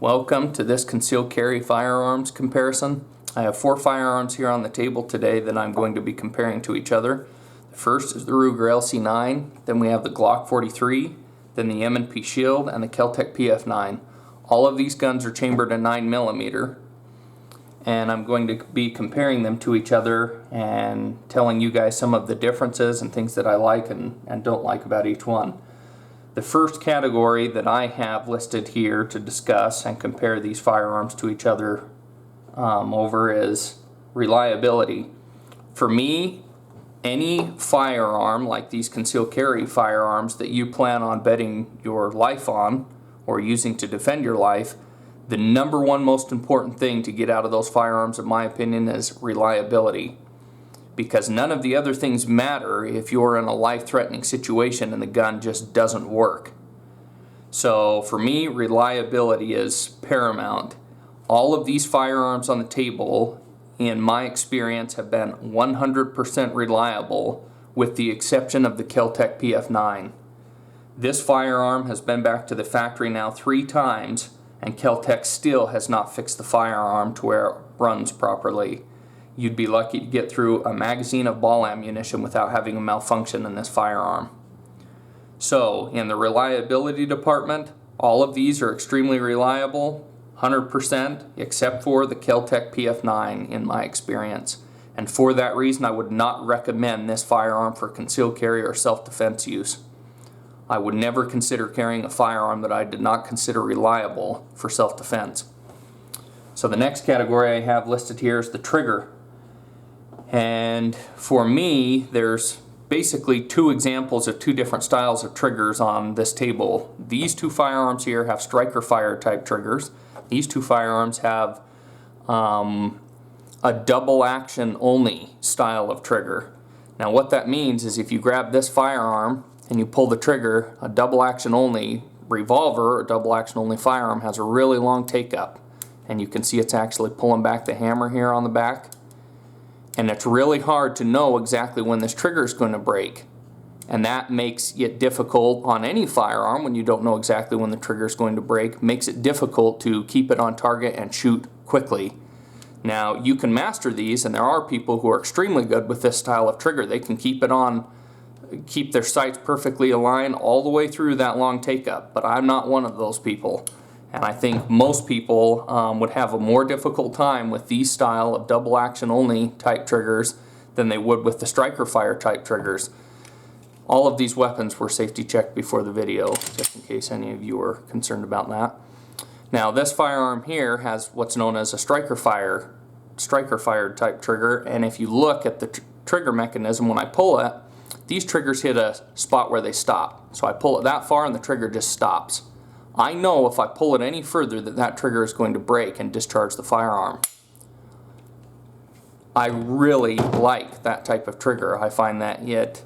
Welcome to this concealed carry firearms comparison. I have 4 firearms here on the table today that I'm going to be comparing to each other. The first is the Ruger LC9, then we have the Glock 43, then the M&P Shield, and the Keltec PF9. All of these guns are chambered in 9mm, and I'm going to be comparing them to each other and telling you guys some of the differences and things that I like and don't like about each one. The first category that I have listed here to discuss and compare these firearms to each other over is reliability. For me, any firearm like these concealed carry firearms that you plan on betting your life on or using to defend your life, the number one most important thing to get out of those firearms, in my opinion, is reliability. Because none of the other things matter if you're in a life-threatening situation and the gun just doesn't work. So for me, reliability is paramount. All of these firearms on the table, in my experience, have been 100% reliable, with the exception of the Keltec PF9. This firearm has been back to the factory now 3 times, and Keltec still has not fixed the firearm to where it runs properly. You'd be lucky to get through a magazine of ball ammunition without having a malfunction in this firearm. So, in the reliability department, all of these are extremely reliable, 100%, except for the Keltec PF9 in my experience. And for that reason, I would not recommend this firearm for concealed carry or self-defense use. I would never consider carrying a firearm that I did not consider reliable for self-defense. So the next category I have listed here is the trigger. And for me, there's basically 2 examples of 2 different styles of triggers on this table. These 2 firearms here have striker fire type triggers. These 2 firearms have a double action only style of trigger. Now what that means is if you grab this firearm and you pull the trigger, a double action only revolver or double action only firearm has a really long take up. And you can see it's actually pulling back the hammer here on the back. And it's really hard to know exactly when this trigger is going to break. And that makes it difficult on any firearm when you don't know exactly when the trigger is going to break. Makes it difficult to keep it on target and shoot quickly. Now you can master these, and there are people who are extremely good with this style of trigger. They can keep their sights perfectly aligned all the way through that long take up. But I'm not one of those people. And I think most people would have a more difficult time with these style of double action only type triggers than they would with the striker fire type triggers. All of these weapons were safety checked before the video, just in case any of you are concerned about that. Now this firearm here has what's known as a striker fire type trigger, and if you look at the trigger mechanism when I pull it, these triggers hit a spot where they stop. So I pull it that far and the trigger just stops. I know if I pull it any further that trigger is going to break and discharge the firearm. I really like that type of trigger. I find that it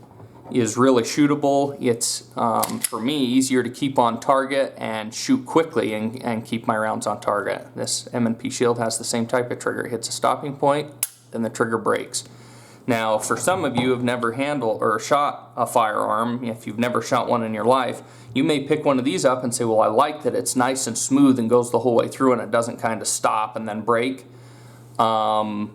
is really shootable. It's, for me, easier to keep on target and shoot quickly and keep my rounds on target. This M&P Shield has the same type of trigger. It hits a stopping point, then the trigger breaks. Now, for some of you who have never handled or shot a firearm, if you've never shot one in your life, you may pick one of these up and say, well, I like that it's nice and smooth and goes the whole way through and it doesn't kind of stop and then break. I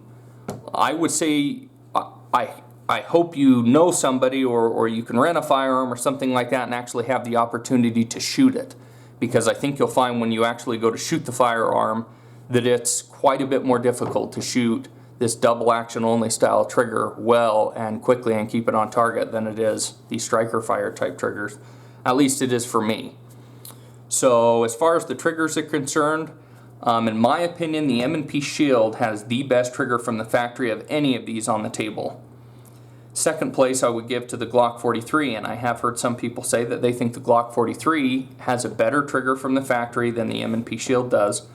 would say I hope you know somebody or you can rent a firearm or something like that and actually have the opportunity to shoot it. Because I think you'll find when you actually go to shoot the firearm that it's quite a bit more difficult to shoot this double action only style trigger well and quickly and keep it on target than it is the striker fire type triggers. At least it is for me. So as far as the triggers are concerned, in my opinion, the M&P Shield has the best trigger from the factory of any of these on the table. Second place I would give to the Glock 43, and I have heard some people say that they think the Glock 43 has a better trigger from the factory than the M&P Shield does.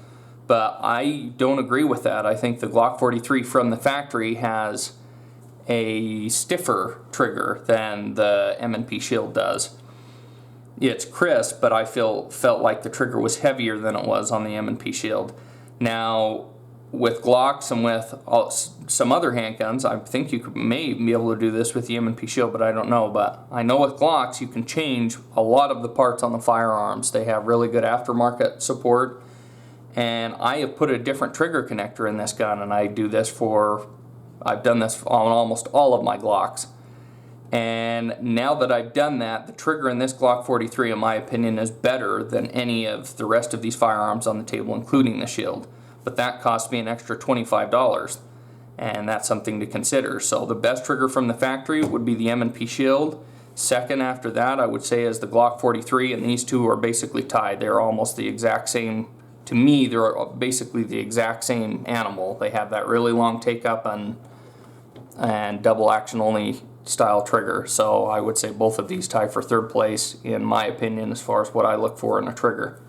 But I don't agree with that. I think the Glock 43 from the factory has a stiffer trigger than the M&P Shield does. It's crisp, but I felt like the trigger was heavier than it was on the M&P Shield. Now, with Glocks and with some other handguns, I think you may be able to do this with the M&P Shield, but I don't know. But I know with Glocks, you can change a lot of the parts on the firearms. They have really good aftermarket support. And I have put a different trigger connector in this gun, and I've done this on almost all of my Glocks. And now that I've done that, the trigger in this Glock 43, in my opinion, is better than any of the rest of these firearms on the table, including the Shield. But that cost me an extra $25, and that's something to consider. So the best trigger from the factory would be the M&P Shield. Second after that, I would say, is the Glock 43, and these two are basically tied. They're almost the exact same. To me, they're basically the exact same animal. They have that really long take-up and double action only style trigger. So I would say both of these tie for third place, in my opinion, as far as what I look for in a trigger.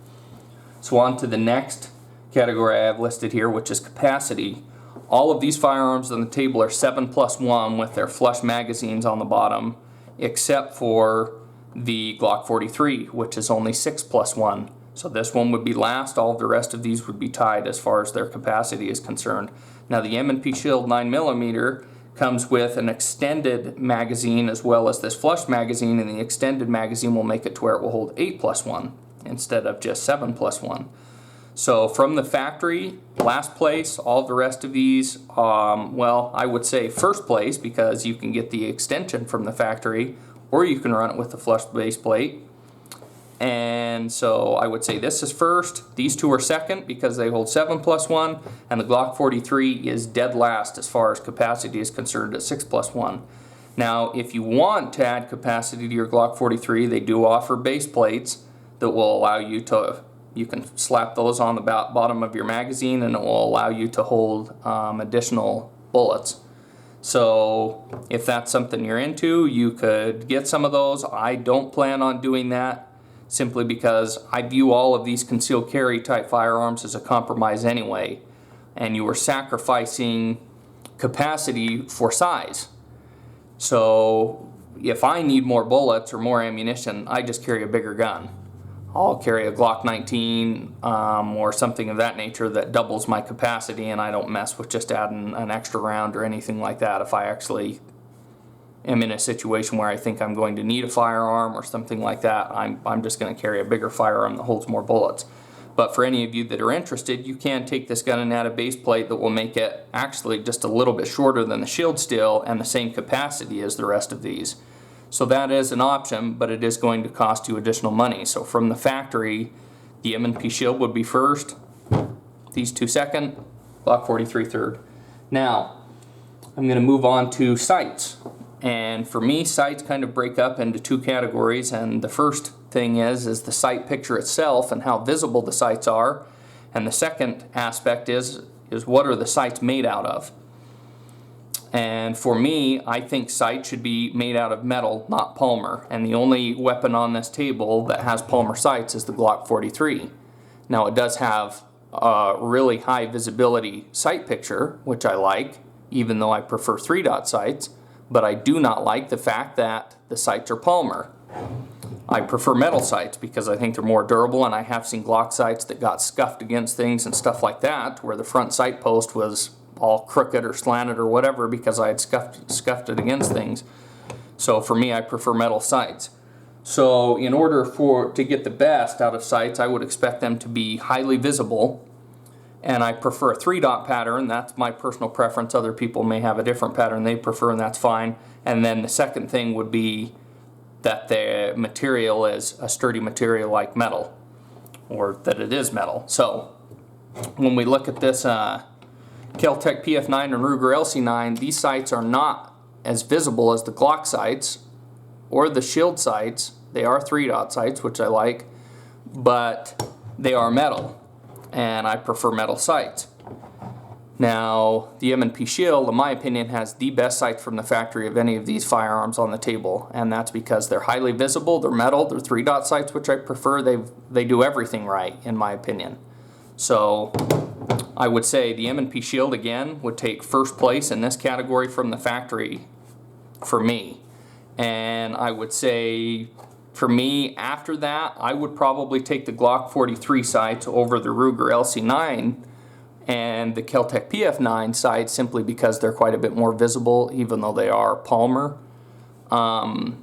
So on to the next category I have listed here, which is capacity. All of these firearms on the table are 7+1 with their flush magazines on the bottom, except for the Glock 43, which is only 6+1. So this one would be last. All of the rest of these would be tied as far as their capacity is concerned. Now the M&P Shield 9mm comes with an extended magazine as well as this flush magazine, and the extended magazine will make it to where it will hold 8+1 instead of just 7+1. So from the factory, last place. All the rest of these, well, I would say first place, because you can get the extension from the factory, or you can run it with the flush base plate. And so I would say this is first. These two are second because they hold 7+1, and the Glock 43 is dead last as far as capacity is concerned at 6+1. Now, if you want to add capacity to your Glock 43, they do offer base plates that will allow you to, you can slap those on the bottom of your magazine, and it will allow you to hold additional bullets. So if that's something you're into, you could get some of those. I don't plan on doing that, simply because I view all of these concealed carry type firearms as a compromise anyway, and you are sacrificing capacity for size. So if I need more bullets or more ammunition, I just carry a bigger gun. I'll carry a Glock 19 or something of that nature that doubles my capacity, and I don't mess with just adding an extra round or anything like that if I actually am in a situation where I think I'm going to need a firearm or something like that. I'm just going to carry a bigger firearm that holds more bullets. But for any of you that are interested, you can take this gun and add a base plate that will make it actually just a little bit shorter than the Shield still, and the same capacity as the rest of these. So that is an option, but it is going to cost you additional money. So from the factory, the M&P Shield would be first, these two second, Glock 43 third. Now, I'm going to move on to sights. And for me, sights kind of break up into two categories, and the first thing is the sight picture itself and how visible the sights are, and the second aspect is what are the sights made out of. And for me, I think sights should be made out of metal, not polymer, and the only weapon on this table that has polymer sights is the Glock 43. Now it does have a really high visibility sight picture, which I like, even though I prefer 3-dot sights. But I do not like the fact that the sights are polymer. I prefer metal sights because I think they're more durable, and I have seen Glock sights that got scuffed against things and stuff like that, where the front sight post was all crooked or slanted or whatever because I had scuffed it against things. So for me, I prefer metal sights. So in order to get the best out of sights, I would expect them to be highly visible. And I prefer a 3-dot pattern. That's my personal preference. Other people may have a different pattern they prefer, and that's fine. And then the second thing would be that the material is a sturdy material like metal, or that it is metal. So when we look at this Keltec PF9 and Ruger LC9, these sights are not as visible as the Glock sights or the Shield sights. They are 3-dot sights, which I like, but they are metal, and I prefer metal sights. Now, the M&P Shield, in my opinion, has the best sights from the factory of any of these firearms on the table, and that's because they're highly visible, they're metal, they're 3-dot sights, which I prefer. They do everything right, in my opinion. So I would say the M&P Shield, again, would take first place in this category from the factory for me. And I would say, for me, after that, I would probably take the Glock 43 sights over the Ruger LC9 and the Keltec PF9 sights, simply because they're quite a bit more visible, even though they are polymer. And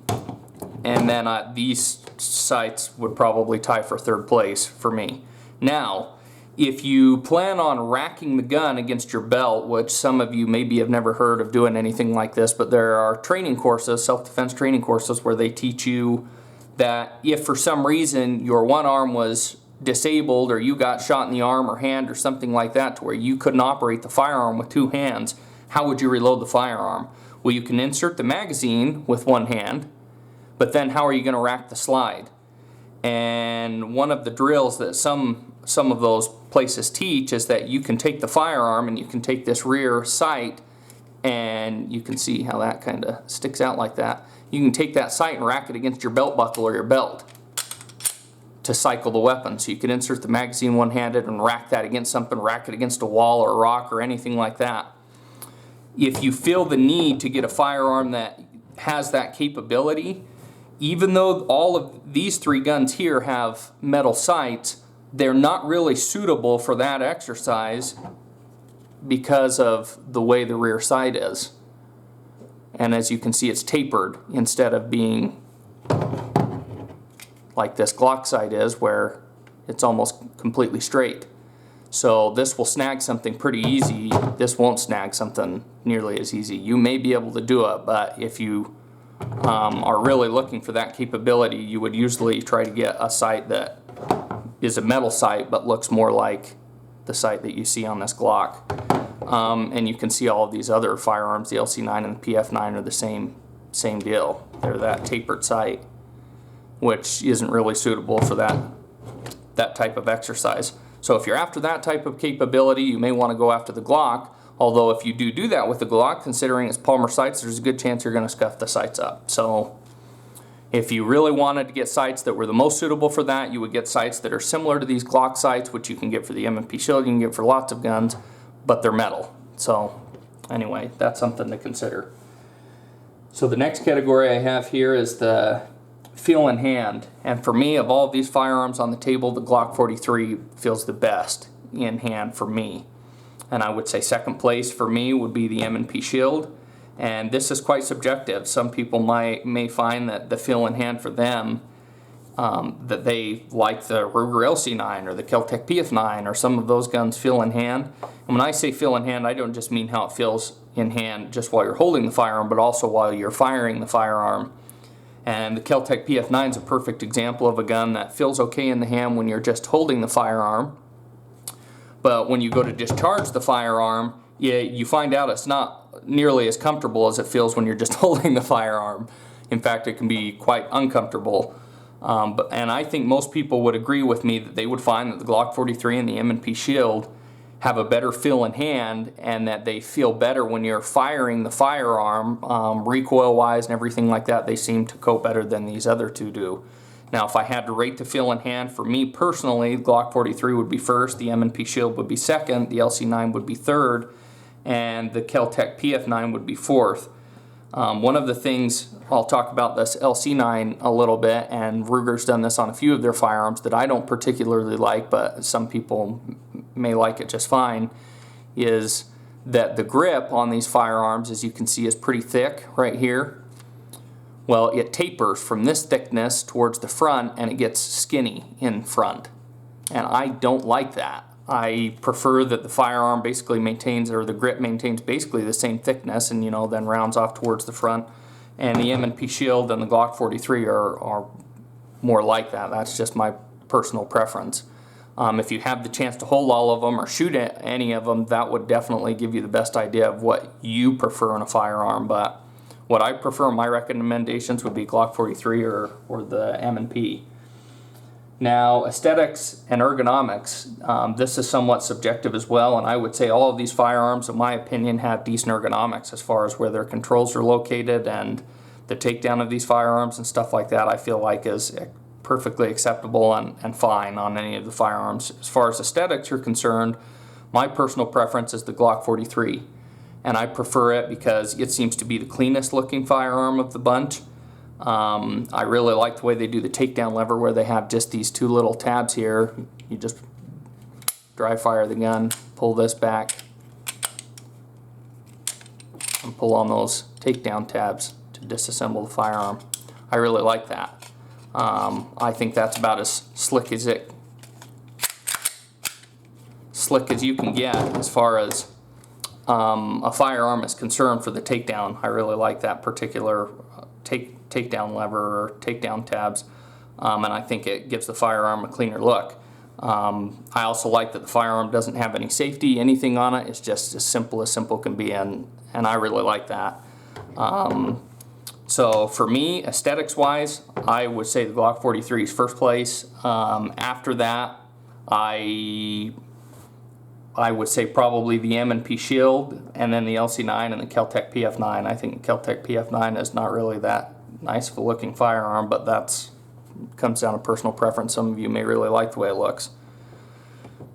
then these sights would probably tie for third place for me. Now, If you plan on racking the gun against your belt, which some of you maybe have never heard of doing anything like this, but there are training courses, self-defense training courses, where they teach you that if for some reason your one arm was disabled or you got shot in the arm or hand or something like that to where you couldn't operate the firearm with two hands, how would you reload the firearm? Well, you can insert the magazine with one hand, but then how are you going to rack the slide? And one of the drills that some of those places teach is that you can take the firearm and you can take this rear sight, and you can see how that kind of sticks out like that. You can take that sight and rack it against your belt buckle or your belt to cycle the weapon. So you can insert the magazine one-handed and rack that against something, rack it against a wall or a rock or anything like that. If you feel the need to get a firearm that has that capability, even though all of these three guns here have metal sights, they're not really suitable for that exercise because of the way the rear sight is. And as you can see, it's tapered instead of being like this Glock sight is, where it's almost completely straight. So this will snag something pretty easy. This won't snag something nearly as easy. You may be able to do it, but if you are really looking for that capability, you would usually try to get a sight that is a metal sight but looks more like the sight that you see on this Glock. And you can see all of these other firearms, the LC9 and the PF9 are the same deal. They're that tapered sight, which isn't really suitable for that type of exercise. So if you're after that type of capability, you may want to go after the Glock. Although if you do that with the Glock, considering it's Palmer sights, there's a good chance you're going to scuff the sights up. So if you really wanted to get sights that were the most suitable for that, you would get sights that are similar to these Glock sights, which you can get for the M&P Shield, you can get for lots of guns, but they're metal. So anyway, that's something to consider. So the next category I have here is the feel in hand. And for me, of all of these firearms on the table, the Glock 43 feels the best in hand for me. And I would say second place for me would be the M&P Shield. And this is quite subjective. Some people may find that the feel in hand for them, that they like the Ruger LC9 or the Keltec PF9 or some of those guns feel in hand. And when I say feel in hand, I don't just mean how it feels in hand just while you're holding the firearm, but also while you're firing the firearm. And the Keltec PF9 is a perfect example of a gun that feels okay in the hand when you're just holding the firearm. But when you go to discharge the firearm, you find out it's not nearly as comfortable as it feels when you're just holding the firearm. In fact, it can be quite uncomfortable. And I think most people would agree with me that they would find that the Glock 43 and the M&P Shield have a better feel in hand, and that they feel better when you're firing the firearm, recoil-wise and everything like that. They seem to cope better than these other two do. Now, if I had to rate the feel in hand, for me personally, Glock 43 would be first, the M&P Shield would be second, the LC9 would be third, and the Keltec PF9 would be fourth. One of the things, I'll talk about this LC9 a little bit, and Ruger's done this on a few of their firearms that I don't particularly like, but some people may like it just fine, is that the grip on these firearms, as you can see, is pretty thick right here. Well, it tapers from this thickness towards the front, and it gets skinny in front. And I don't like that. I prefer that the firearm basically maintains, or the grip maintains basically the same thickness, and then rounds off towards the front. And the M&P Shield and the Glock 43 are more like that. That's just my personal preference. If you have the chance to hold all of them or shoot any of them, that would definitely give you the best idea of what you prefer in a firearm. But what I prefer, my recommendations would be Glock 43 or the M&P. Now, aesthetics and ergonomics, this is somewhat subjective as well, and I would say all of these firearms, in my opinion, have decent ergonomics as far as where their controls are located, and the takedown of these firearms and stuff like that I feel like is perfectly acceptable and fine on any of the firearms. As far as aesthetics are concerned, my personal preference is the Glock 43. And I prefer it because it seems to be the cleanest looking firearm of the bunch. I really like the way they do the takedown lever, where they have just these two little tabs here. You just dry fire the gun, pull this back, and pull on those takedown tabs to disassemble the firearm. I really like that. I think that's about as slick as it slick as you can get as far as a firearm is concerned for the takedown. I really like that particular takedown lever or takedown tabs, and I think it gives the firearm a cleaner look. I also like that the firearm doesn't have any safety, anything on it. It's just as simple can be, and I really like that. So for me, aesthetics wise, I would say the Glock 43 is first place. After that, I would say probably the M&P Shield, and then the LC9 and the Keltec PF9. I think Keltec PF9 is not really that nice of a looking firearm, but that's comes down to personal preference. Some of you may really like the way it looks.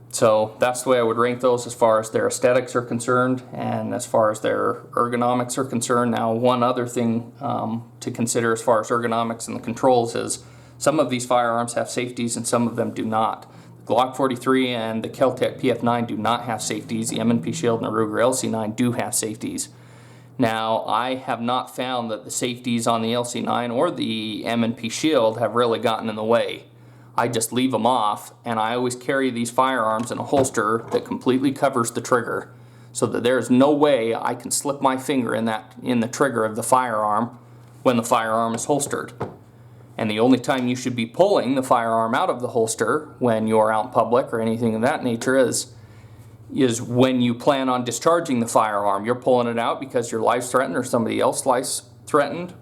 So that's the way I would rank those as far as their aesthetics are concerned and as far as their ergonomics are concerned. Now, one other thing to consider as far as ergonomics and the controls is some of these firearms have safeties and some of them do not. The Glock 43 and the Keltec PF9 do not have safeties. The M&P Shield and the Ruger LC9 do have safeties. Now, I have not found that the safeties on the LC9 or the M&P Shield have really gotten in the way. I just leave them off, and I always carry these firearms in a holster that completely covers the trigger, so that there is no way I can slip my finger in the trigger of the firearm when the firearm is holstered. And the only time you should be pulling the firearm out of the holster when you're out in public or anything of that nature is when you plan on discharging the firearm. You're pulling it out because your life's threatened or somebody else's life's threatened.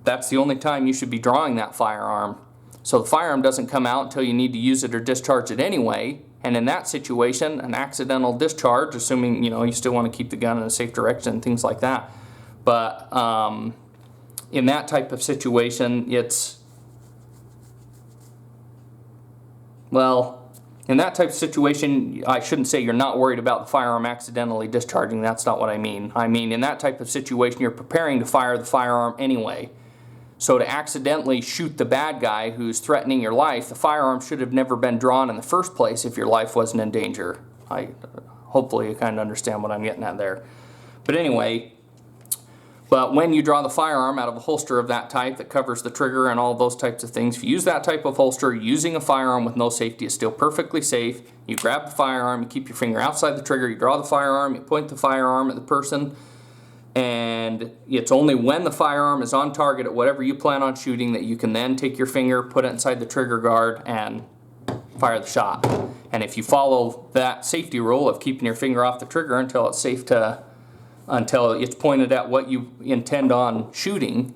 That's the only time you should be drawing that firearm. So the firearm doesn't come out until you need to use it or discharge it anyway. And in that situation, an accidental discharge, assuming you still want to keep the gun in a safe direction and things like that. But in that type of situation, in that type of situation, I shouldn't say you're not worried about the firearm accidentally discharging. That's not what I mean. I mean, in that type of situation, you're preparing to fire the firearm anyway. So to accidentally shoot the bad guy who's threatening your life, the firearm should have never been drawn in the first place if your life wasn't in danger. Hopefully you kind of understand what I'm getting at there. But anyway, when you draw the firearm out of a holster of that type that covers the trigger and all those types of things, if you use that type of holster, using a firearm with no safety is still perfectly safe. You grab the firearm, you keep your finger outside the trigger, you draw the firearm, you point the firearm at the person, and it's only when the firearm is on target at whatever you plan on shooting that you can then take your finger, put it inside the trigger guard, and fire the shot. And if you follow that safety rule of keeping your finger off the trigger until it's until it's pointed at what you intend on shooting,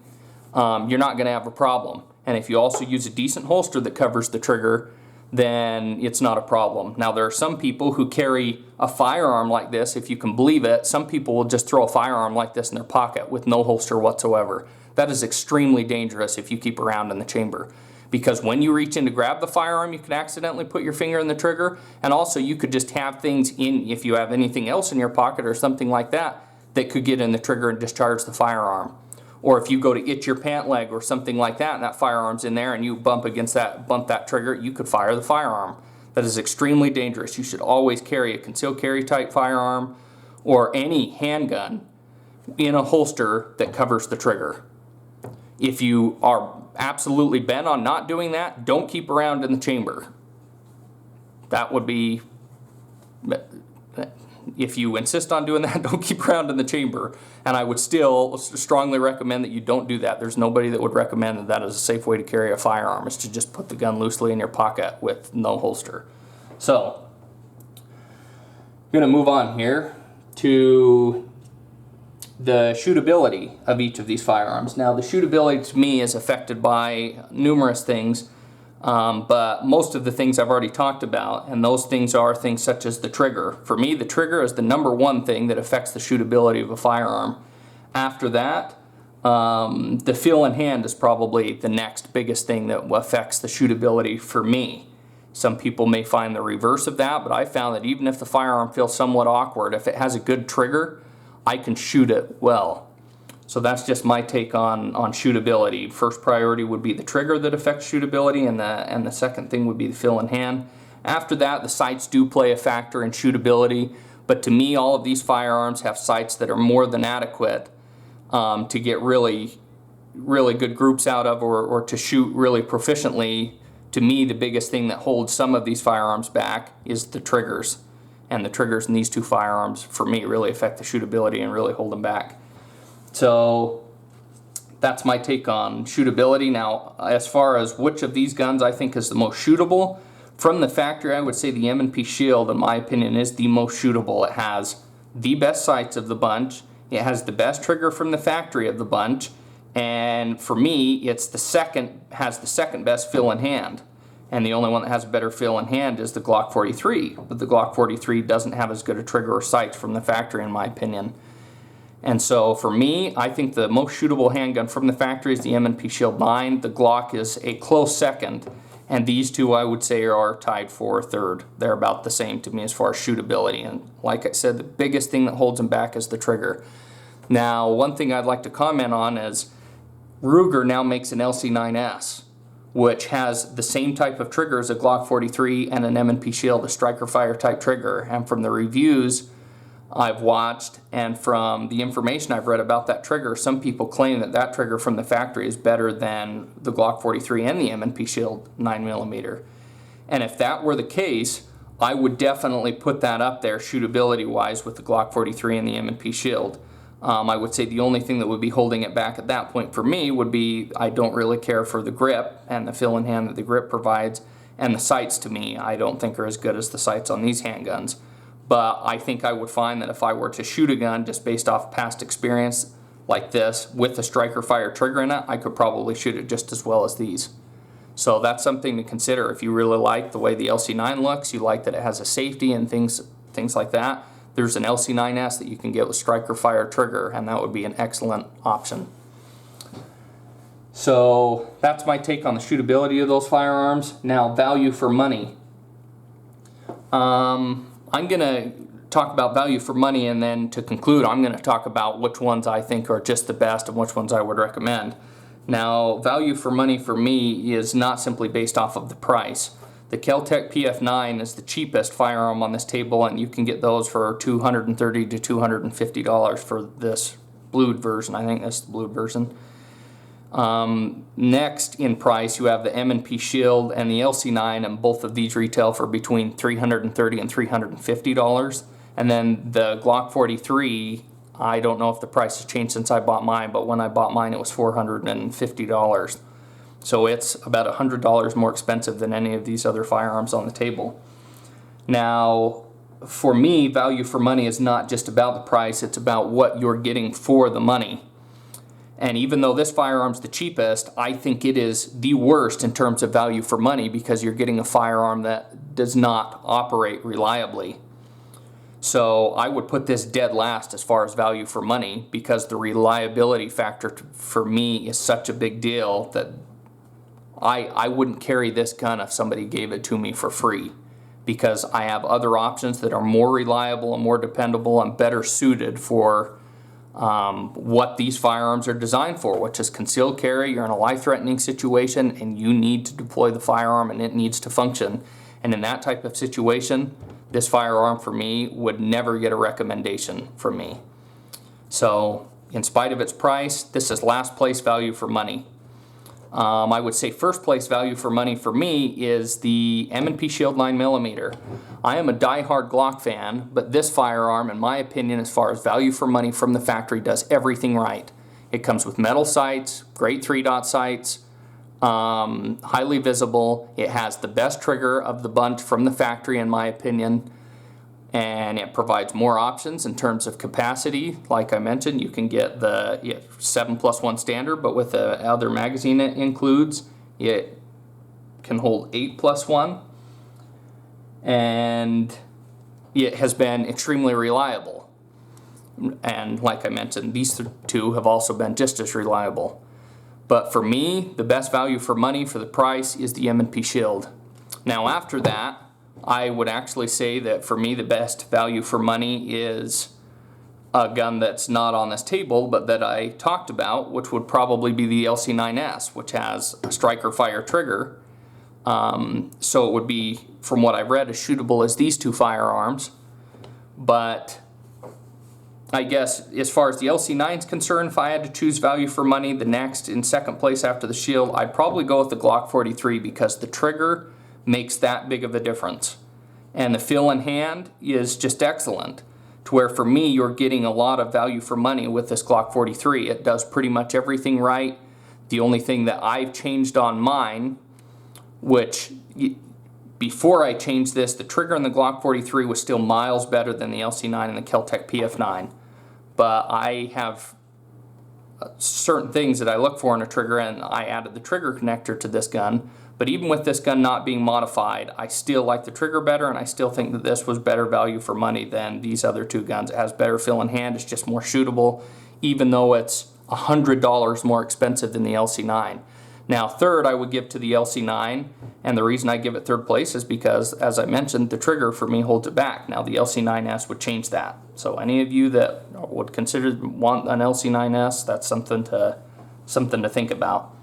you're not going to have a problem. And if you also use a decent holster that covers the trigger, then it's not a problem. Now, there are some people who carry a firearm like this, if you can believe it. Some people will just throw a firearm like this in their pocket with no holster whatsoever. That is extremely dangerous if you keep around in the chamber, because when you reach in to grab the firearm, you could accidentally put your finger in the trigger, and also you could just have things in, if you have anything else in your pocket or something like that, that could get in the trigger and discharge the firearm. Or if you go to itch your pant leg or something like that and that firearm's in there and you bump that trigger, you could fire the firearm. That is extremely dangerous. You should always carry a concealed carry type firearm or any handgun in a holster that covers the trigger. If you are absolutely bent on not doing that, don't keep around in the chamber. That would be... If you insist on doing that, don't keep around in the chamber. And I would still strongly recommend that you don't do that. There's nobody that would recommend that that is a safe way to carry a firearm, is to just put the gun loosely in your pocket with no holster. So, I'm going to move on here to the shootability of each of these firearms. Now, the shootability to me is affected by numerous things. But most of the things I've already talked about, and those things are things such as the trigger. For me, the trigger is the number one thing that affects the shootability of a firearm. After that, the feel in hand is probably the next biggest thing that affects the shootability for me. Some people may find the reverse of that, but I found that even if the firearm feels somewhat awkward, if it has a good trigger, I can shoot it well. So that's just my take on shootability. First priority would be the trigger that affects shootability, and the second thing would be the feel in hand. After that, the sights do play a factor in shootability, but to me, all of these firearms have sights that are more than adequate to get really good groups out of, or to shoot really proficiently to me, the biggest thing that holds some of these firearms back is the triggers. And the triggers in these two firearms, for me, really affect the shootability and really hold them back. So that's my take on shootability. Now, as far as which of these guns I think is the most shootable, from the factory, I would say the M&P Shield, in my opinion, is the most shootable. It has the best sights of the bunch. It has the best trigger from the factory of the bunch. And for me, it's has the second best feel in hand. And the only one that has a better feel in hand is the Glock 43. But the Glock 43 doesn't have as good a trigger or sights from the factory, in my opinion. And so for me, I think the most shootable handgun from the factory is the M&P Shield 9. The Glock is a close second. And these two, I would say, are tied for third. They're about the same to me as far as shootability. And like I said, the biggest thing that holds them back is the trigger. Now, one thing I'd like to comment on is Ruger now makes an LC9S, which has the same type of trigger as a Glock 43 and an M&P Shield, a striker fire type trigger. And from the reviews I've watched and from the information I've read about that trigger, some people claim that that trigger from the factory is better than the Glock 43 and the M&P Shield 9mm. And if that were the case, I would definitely put that up there shootability wise with the Glock 43 and the M&P Shield. I would say the only thing that would be holding it back at that point for me would be I don't really care for the grip and the feel in hand that the grip provides, and the sights to me I don't think are as good as the sights on these handguns. But I think I would find that if I were to shoot a gun just based off past experience like this with the striker fire trigger in it, I could probably shoot it just as well as these. So that's something to consider. If you really like the way the LC9 looks, you like that it has a safety and things like that, there's an LC9S that you can get with striker fire trigger, and that would be an excellent option. So that's my take on the shootability of those firearms. Now, value for money. I'm going to talk about value for money, and then to conclude, I'm going to talk about which ones I think are just the best and which ones I would recommend. Now, value for money for me is not simply based off of the price. The Keltec PF9 is the cheapest firearm on this table, and you can get those for $230 to $250 for this blued version. I think that's the blued version. Next in price, you have the M&P Shield and the LC9, and both of these retail for between $330 and $350. And then the Glock 43, I don't know if the price has changed since I bought mine, but when I bought mine it was $450. So it's about $100 more expensive than any of these other firearms on the table. Now, for me, value for money is not just about the price, it's about what you're getting for the money. And even though this firearm's the cheapest, I think it is the worst in terms of value for money because you're getting a firearm that does not operate reliably. So I would put this dead last as far as value for money because the reliability factor for me is such a big deal that I wouldn't carry this gun if somebody gave it to me for free, because I have other options that are more reliable and more dependable and better suited for what these firearms are designed for, which is concealed carry. You're in a life-threatening situation and you need to deploy the firearm and it needs to function. And in that type of situation, this firearm for me would never get a recommendation from me. So in spite of its price, this is last place value for money. I would say first place value for money for me is the M&P Shield 9mm. I am a die-hard Glock fan, but this firearm, in my opinion, as far as value for money from the factory, does everything right. It comes with metal sights, great 3-dot sights, highly visible. It has the best trigger of the bunch from the factory, in my opinion, and it provides more options in terms of capacity. Like I mentioned, you can get the 7+1 standard, but with the other magazine it includes, it can hold 8+1, and it has been extremely reliable. And like I mentioned, these two have also been just as reliable. But for me, the best value for money for the price is the M&P Shield. Now after that, I would actually say that for me the best value for money is a gun that's not on this table but that I talked about, which would probably be the LC9S, which has a striker fire trigger. So it would be, from what I've read, as shootable as these two firearms. But I guess as far as the LC9 is concerned, if I had to choose value for money, the next in second place after the Shield, I'd probably go with the Glock 43 because the trigger makes that big of a difference. And the feel in hand is just excellent. To where for me, you're getting a lot of value for money with this Glock 43. It does pretty much everything right. The only thing that I've changed on mine, which before I changed this, the trigger in the Glock 43 was still miles better than the LC9 and the Keltec PF9. But I have certain things that I look for in a trigger, and I added the trigger connector to this gun. But even with this gun not being modified, I still like the trigger better, and I still think that this was better value for money than these other two guns. It has better feel in hand, it's just more shootable, even though it's $100 more expensive than the LC9. Now, third I would give to the LC9, and the reason I give it third place is because, as I mentioned, the trigger for me holds it back. Now, the LC9S would change that. So any of you that would want an LC9S, that's something to think about.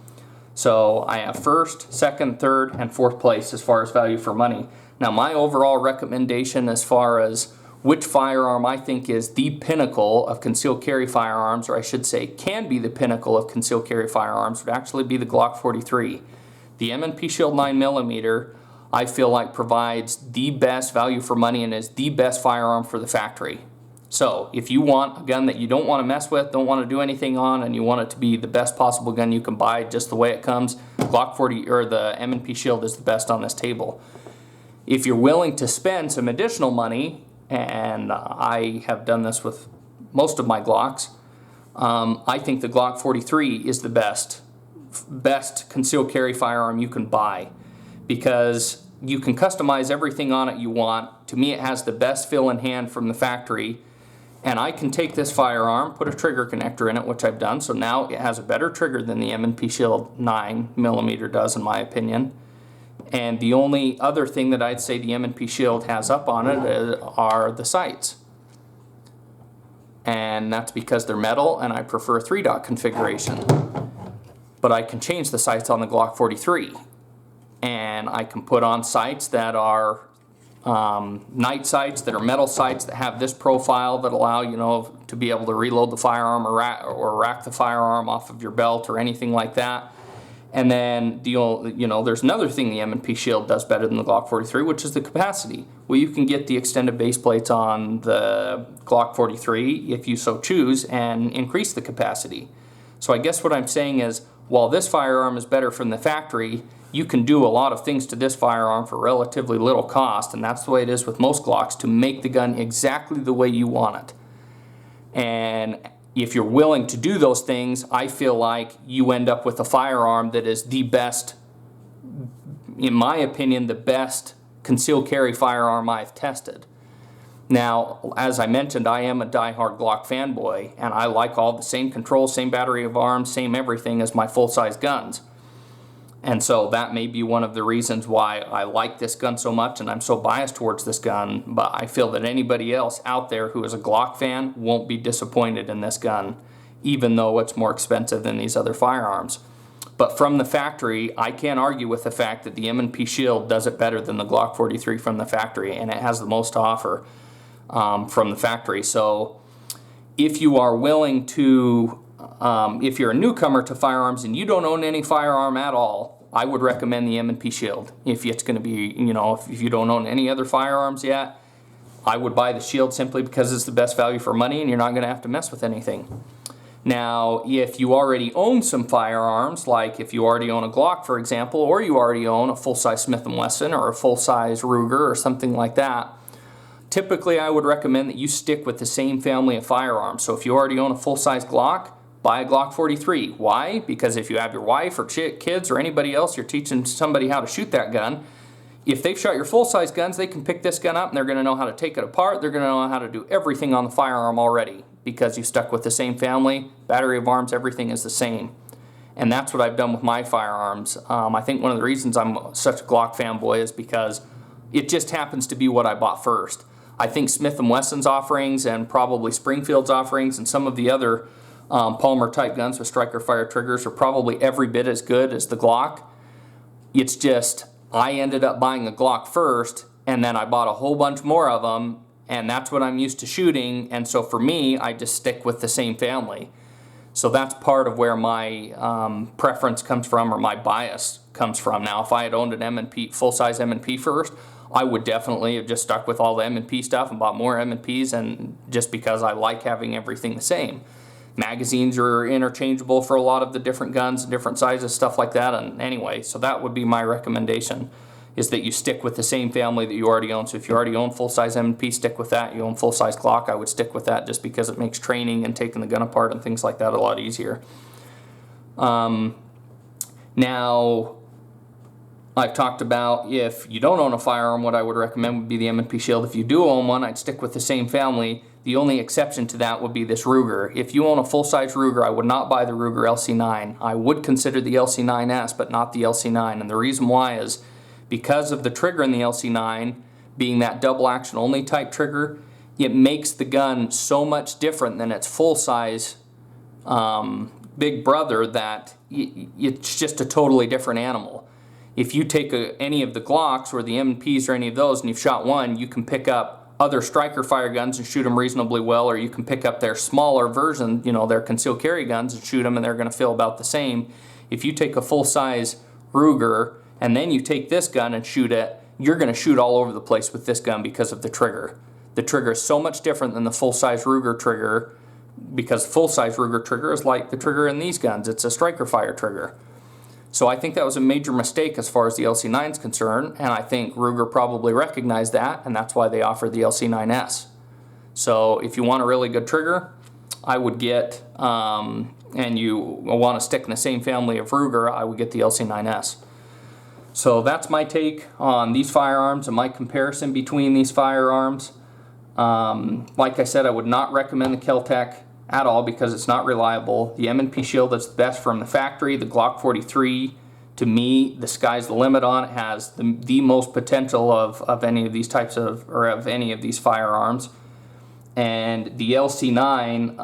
So I have first, second, third, and fourth place as far as value for money. Now, my overall recommendation as far as which firearm I think is the pinnacle of concealed carry firearms, or I should say can be the pinnacle of concealed carry firearms, would actually be the Glock 43. The M&P Shield 9mm, I feel like provides the best value for money and is the best firearm for the factory. So if you want a gun that you don't want to mess with, don't want to do anything on, and you want it to be the best possible gun you can buy just the way it comes, Glock 40 or the M&P Shield is the best on this table. If you're willing to spend some additional money, and I have done this with most of my Glocks, I think the Glock 43 is the best concealed carry firearm you can buy, because you can customize everything on it you want. To me, it has the best feel in hand from the factory. And I can take this firearm, put a trigger connector in it, which I've done, so now it has a better trigger than the M&P Shield 9mm does, in my opinion. And the only other thing that I'd say the M&P Shield has up on it are the sights. And that's because they're metal, and I prefer a 3-dot configuration. But I can change the sights on the Glock 43. And I can put on sights that are night sights, that are metal sights, that have this profile that allow, to be able to reload the firearm or rack the firearm off of your belt or anything like that. And then there's another thing the M&P Shield does better than the Glock 43, which is the capacity. Well, you can get the extended base plates on the Glock 43 if you so choose and increase the capacity. So I guess what I'm saying is, while this firearm is better from the factory, you can do a lot of things to this firearm for relatively little cost, and that's the way it is with most Glocks, to make the gun exactly the way you want it. And if you're willing to do those things, I feel like you end up with a firearm that is the best, in my opinion, the best concealed carry firearm I've tested. Now, as I mentioned, I am a diehard Glock fanboy, and I like all the same controls, same battery of arms, same everything as my full-size guns. And so that may be one of the reasons why I like this gun so much and I'm so biased towards this gun, but I feel that anybody else out there who is a Glock fan won't be disappointed in this gun, even though it's more expensive than these other firearms. But from the factory, I can't argue with the fact that the M&P Shield does it better than the Glock 43 from the factory, and it has the most to offer from the factory. So if you are willing to if you're a newcomer to firearms and you don't own any firearm at all, I would recommend the M&P Shield. If it's going to be, if you don't own any other firearms yet, I would buy the Shield simply because it's the best value for money and you're not going to have to mess with anything. Now, if you already own some firearms, like if you already own a Glock, for example, or you already own a full-size Smith & Wesson or a full-size Ruger or something like that, typically I would recommend that you stick with the same family of firearms. So if you already own a full-size Glock, buy a Glock 43. Why? Because if you have your wife or kids or anybody else, you're teaching somebody how to shoot that gun, if they've shot your full-size guns, they can pick this gun up and they're going to know how to take it apart. They're going to know how to do everything on the firearm already because you stuck with the same family, battery of arms, everything is the same. And that's what I've done with my firearms. I think one of the reasons I'm such a Glock fanboy is because it just happens to be what I bought first. I think Smith & Wesson's offerings and probably Springfield's offerings and some of the other Palmer type guns with striker fire triggers are probably every bit as good as the Glock. It's just I ended up buying a Glock first and then I bought a whole bunch more of them and that's what I'm used to shooting, and so for me, I just stick with the same family. So that's part of where my preference comes from, or my bias comes from. Now, if I had owned an M&P, full-size M&P first, I would definitely have just stuck with all the M&P stuff and bought more M&Ps, and just because I like having everything the same. Magazines are interchangeable for a lot of the different guns, different sizes, stuff like that. And anyway, so that would be my recommendation, is that you stick with the same family that you already own. So if you already own full-size M&P, stick with that. You own full-size Glock, I would stick with that, just because it makes training and taking the gun apart and things like that a lot easier. Now, I've talked about, if you don't own a firearm, what I would recommend would be the M&P Shield. If you do own one, I'd stick with the same family. The only exception to that would be this Ruger. If you own a full-size Ruger, I would not buy the Ruger LC9. I would consider the LC9S, but not the LC9. And the reason why is because of the trigger in the LC9 being that double action only type trigger, it makes the gun so much different than its full-size big brother that it's just a totally different animal. If you take any of the Glocks or the M&Ps or any of those and you've shot one, you can pick up other striker fire guns and shoot them reasonably well, or you can pick up their smaller version, you know, their concealed carry guns, and shoot them, and they're going to feel about the same. If you take a full-size Ruger and then you take this gun and shoot it, you're going to shoot all over the place with this gun because of the trigger. The trigger is so much different than the full-size Ruger trigger, because full-size Ruger trigger is like the trigger in these guns. It's a striker fire trigger. So I think that was a major mistake as far as the LC9 is concerned, and I think Ruger probably recognized that, and that's why they offered the LC9S. So if you want a really good trigger, I would get, and you want to stick in the same family of Ruger, I would get the LC9S. So that's my take on these firearms and my comparison between these firearms. Like I said, I would not recommend the Keltec at all because it's not reliable. The M&P Shield is the best from the factory. The Glock 43, to me, the sky's the limit on. It has the most potential of any of these types of, or of any of these firearms. And the LC9,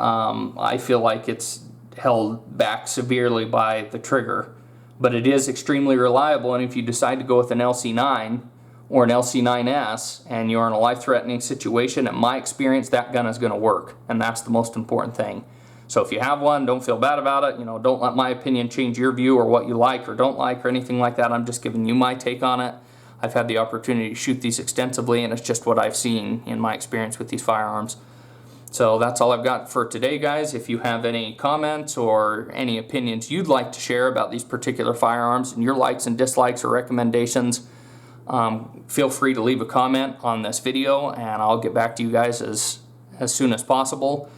I feel like it's held back severely by the trigger. But it is extremely reliable, and if you decide to go with an LC9 or an LC9S and you're in a life-threatening situation, in my experience, that gun is going to work, and that's the most important thing. So if you have one, don't feel bad about it. You know, don't let my opinion change your view or what you like or don't like or anything like that. I'm just giving you my take on it. I've had the opportunity to shoot these extensively, and it's just what I've seen in my experience with these firearms. So that's all I've got for today, guys. If you have any comments or any opinions you'd like to share about these particular firearms and your likes and dislikes or recommendations, feel free to leave a comment on this video, and I'll get back to you guys as soon as possible.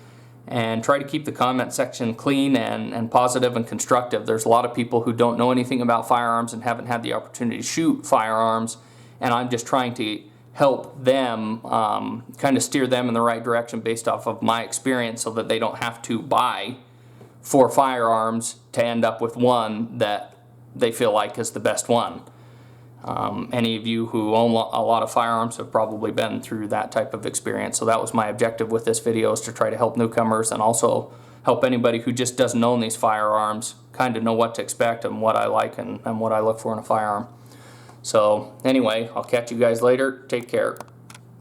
And try to keep the comment section clean and positive and constructive. There's a lot of people who don't know anything about firearms and haven't had the opportunity to shoot firearms, and I'm just trying to help them, kind of steer them in the right direction based off of my experience, so that they don't have to buy 4 firearms to end up with one that they feel like is the best one. Any of you who own a lot of firearms have probably been through that type of experience. So that was my objective with this video, is to try to help newcomers and also help anybody who just doesn't own these firearms kind of know what to expect and what I like and what I look for in a firearm. So anyway, I'll catch you guys later. Take care.